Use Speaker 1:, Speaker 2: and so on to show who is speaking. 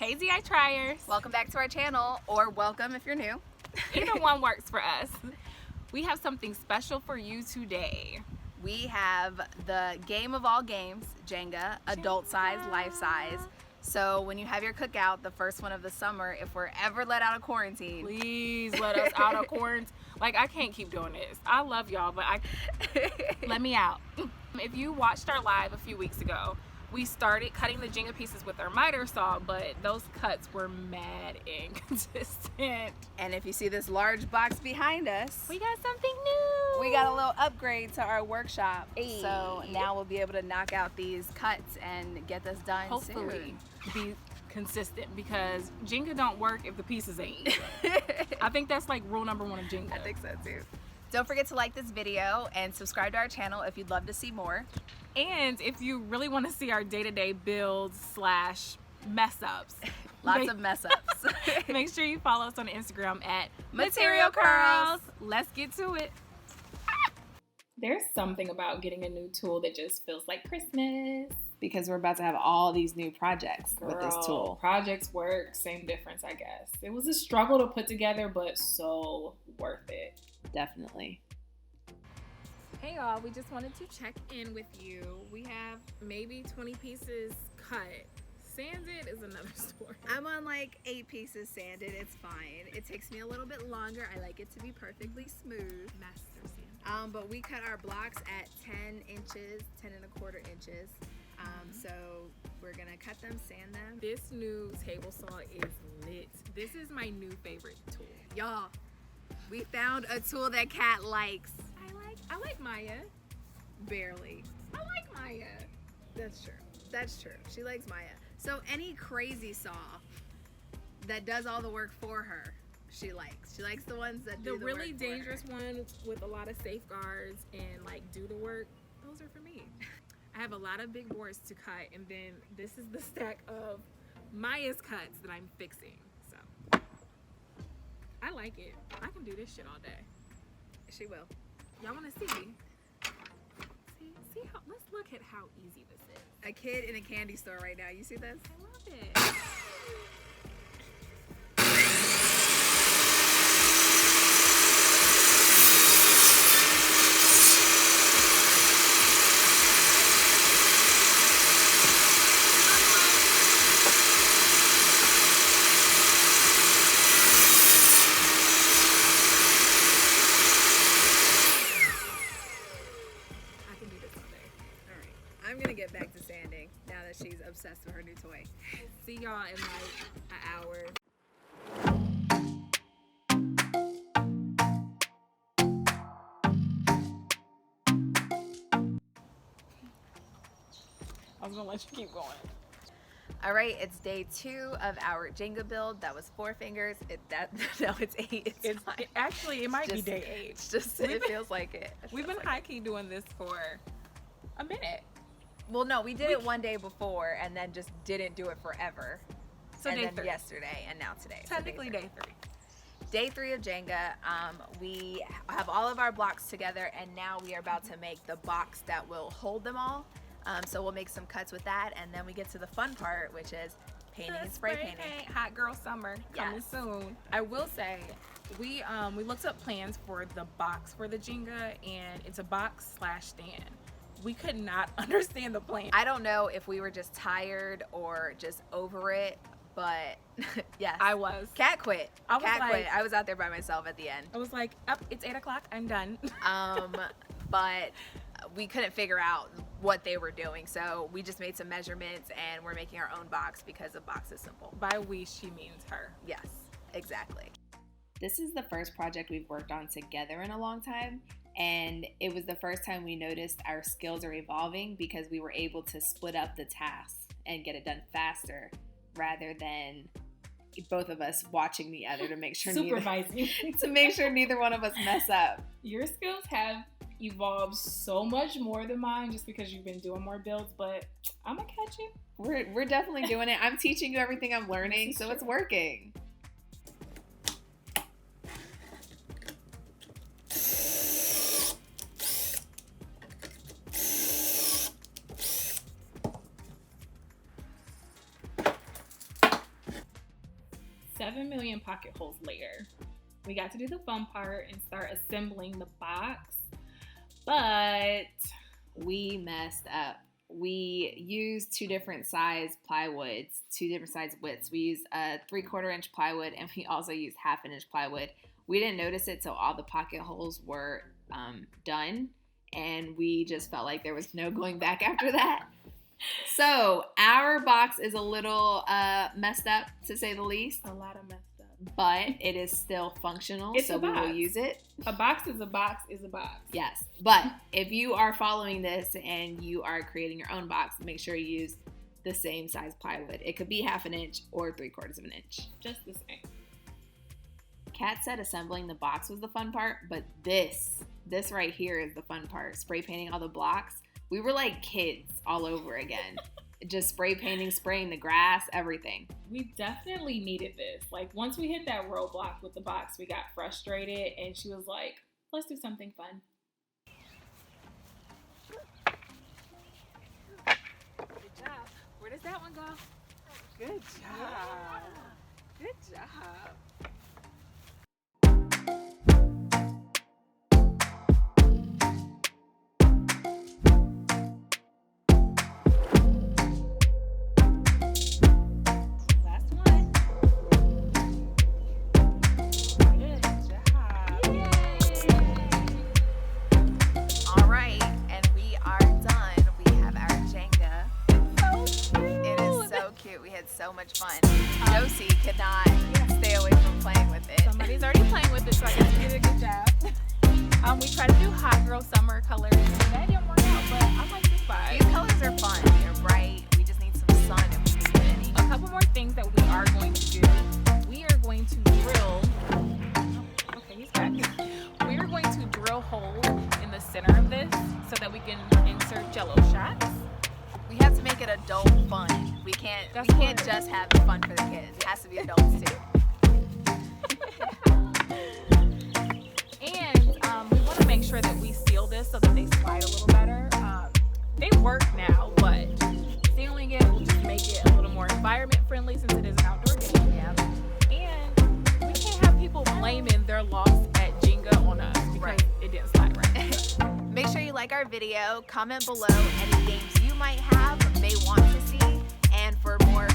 Speaker 1: Hey D.I.trYers.
Speaker 2: Welcome back to our channel, or welcome if you're new.
Speaker 1: Either one works for us. We have something special for you today.
Speaker 2: We have the game of all games, Jenga, adult size, life size. So when you have your cookout, the first one of the summer, if we're ever let out of quarantine,
Speaker 1: Please let us out of quarantine. Like, I can't keep doing this. I love y'all, but let me out. If you watched our live a few weeks ago, we started cutting the Jenga pieces with our miter saw, but those cuts were mad inconsistent.
Speaker 2: And if you see this large box behind us,
Speaker 1: We got something new.
Speaker 2: we got a little upgrade to our workshop.
Speaker 1: Hey.
Speaker 2: So now we'll be able to knock out these cuts and get this done
Speaker 1: Hopefully
Speaker 2: soon.
Speaker 1: be consistent, because Jenga don't work if the pieces ain't even. I think that's like rule number one of Jenga.
Speaker 2: I think so too. Don't forget to like this video and subscribe to our channel if you'd love to see more.
Speaker 1: And if you really want to see our day-to-day builds / mess ups,
Speaker 2: Lots of mess ups.
Speaker 1: make sure you follow us on Instagram at
Speaker 2: Material Curls.
Speaker 1: Let's get to it. There's something about getting a new tool that just feels like Christmas.
Speaker 2: Because we're about to have all these new projects with this
Speaker 1: Girl,
Speaker 2: tool.
Speaker 1: Projects work, same difference, I guess. It was a struggle to put together, but so worth it.
Speaker 2: Definitely.
Speaker 1: Hey y'all, we just wanted to check in with you. We have maybe 20 pieces cut. Sanded is another story.
Speaker 2: I'm on like 8 pieces sanded. It's fine. It takes me a little bit longer. I like it to be perfectly smooth.
Speaker 1: Master sand.
Speaker 2: But we cut our blocks at 10 inches, 10¼ inches. So we're gonna cut them, sand them.
Speaker 1: This new table saw is lit. This is my new favorite tool.
Speaker 2: Y'all, we found a tool that Kat likes.
Speaker 1: I like Maya.
Speaker 2: Barely.
Speaker 1: I like Maya.
Speaker 2: That's true. That's true. She likes Maya. So any crazy saw that does all the work for her, she likes. She likes the ones that do the
Speaker 1: really
Speaker 2: work for her.
Speaker 1: dangerous ones with a lot of safeguards and like do the work, those are for me. I have a lot of big boards to cut, and then this is the stack of Maya's cuts that I'm fixing. So I like it. I can do this shit all day.
Speaker 2: She will.
Speaker 1: Y'all want to see how, let's look at how easy this is.
Speaker 2: A kid in a candy store right now. You see this?
Speaker 1: I love it.
Speaker 2: I'm gonna get back to sanding now that she's obsessed with her new toy.
Speaker 1: See y'all in like an hour. I was gonna let you keep going.
Speaker 2: All right, it's day 2 of our Jenga build. That was 4 fingers. No, it's 8. It's fine.
Speaker 1: Actually, it might be
Speaker 2: Just-
Speaker 1: day 8.
Speaker 2: It's just it feels like it.
Speaker 1: We've been high-key doing this for a minute.
Speaker 2: Well, no, we did it one day before and then just didn't do it forever.
Speaker 1: So
Speaker 2: and
Speaker 1: day
Speaker 2: then
Speaker 1: 3.
Speaker 2: yesterday and now today. So
Speaker 1: Technically day 3.
Speaker 2: Day 3 of Jenga. We have all of our blocks together, and now we are about to make the box that will hold them all. So we'll make some cuts with that, and then we get to the fun part, which is painting and spray painting.
Speaker 1: Hot girl summer coming
Speaker 2: Yes.
Speaker 1: soon. I will say, we looked up plans for the box for the Jenga, and it's a box / stand. We could not understand the plan.
Speaker 2: I don't know if we were just tired or just over it, but yes.
Speaker 1: I was.
Speaker 2: Cat quit.
Speaker 1: I was
Speaker 2: Cat
Speaker 1: like-
Speaker 2: quit. I was out there by myself at the end.
Speaker 1: I was like, up, it's 8 o'clock, I'm done.
Speaker 2: But we couldn't figure out what they were doing, so we just made some measurements and we're making our own box because the box is simple.
Speaker 1: By we, she means her.
Speaker 2: Yes, exactly.
Speaker 3: This is the first project we've worked on together in a long time, and it was the first time we noticed our skills are evolving because we were able to split up the tasks and get it done faster rather than both of us watching the other to make sure
Speaker 1: Supervising.
Speaker 3: neither one of us mess up.
Speaker 1: Your skills have evolved so much more than mine just because you've been doing more builds, but I'm gonna catch you.
Speaker 3: We're definitely doing it. I'm teaching you everything I'm learning, so it's working.
Speaker 1: 7 million pocket holes later, we got to do the fun part and start assembling the box, but
Speaker 3: we messed up. We used 2 different size plywoods, 2 different size widths. We used a 3/4 inch plywood, and we also used 1/2 inch plywood. We didn't notice it till all the pocket holes were done, and we just felt like there was no going back after that. So our box is a little messed up, to say the least.
Speaker 1: a lot of messed up.
Speaker 3: But it is still functional,
Speaker 1: It's
Speaker 3: so
Speaker 1: a
Speaker 3: we will
Speaker 1: box.
Speaker 3: use it.
Speaker 1: A box is a box is a box.
Speaker 3: Yes, but if you are following this and you are creating your own box, make sure you use the same size plywood. It could be 1/2 inch or 3/4 inch.
Speaker 1: Just the same.
Speaker 3: Kat said assembling the box was the fun part, but this right here is the fun part. Spray painting all the blocks. We were like kids all over again. Just spray painting, spraying the grass, everything.
Speaker 1: We definitely needed this. Like, once we hit that roadblock with the box, we got frustrated, and she was like, let's do something fun. Good job. Where does that one go? Good job. Good job. Last one. Good job.
Speaker 2: All right, and we are done. We have our Jenga. It is so cute. We had so much fun. Josie could not stay away from playing with it.
Speaker 1: Somebody's already playing with it, so I guess we did a good job. We tried to do hot girl summer colors. That didn't work out, but I like this vibe.
Speaker 2: These colors are fun. They're bright. We just need some sun if we need any.
Speaker 1: A couple more things that we are going to do. We are going to drill. Okay, he's back. We are going to drill holes in the center of this so that we can insert jello shots.
Speaker 2: We have to make it adult fun. We can't just have the fun for the kids. It has to be adults too.
Speaker 1: And we want to make sure that we seal this so that they slide a little better. They work now, but sealing it will just make it a little more environment friendly since it is an outdoor game.
Speaker 2: Yeah.
Speaker 1: And we can't have people blaming their loss at Jenga on us because it didn't slide right.
Speaker 2: Make sure you like our video, comment below any games you might have, may want to see, and for more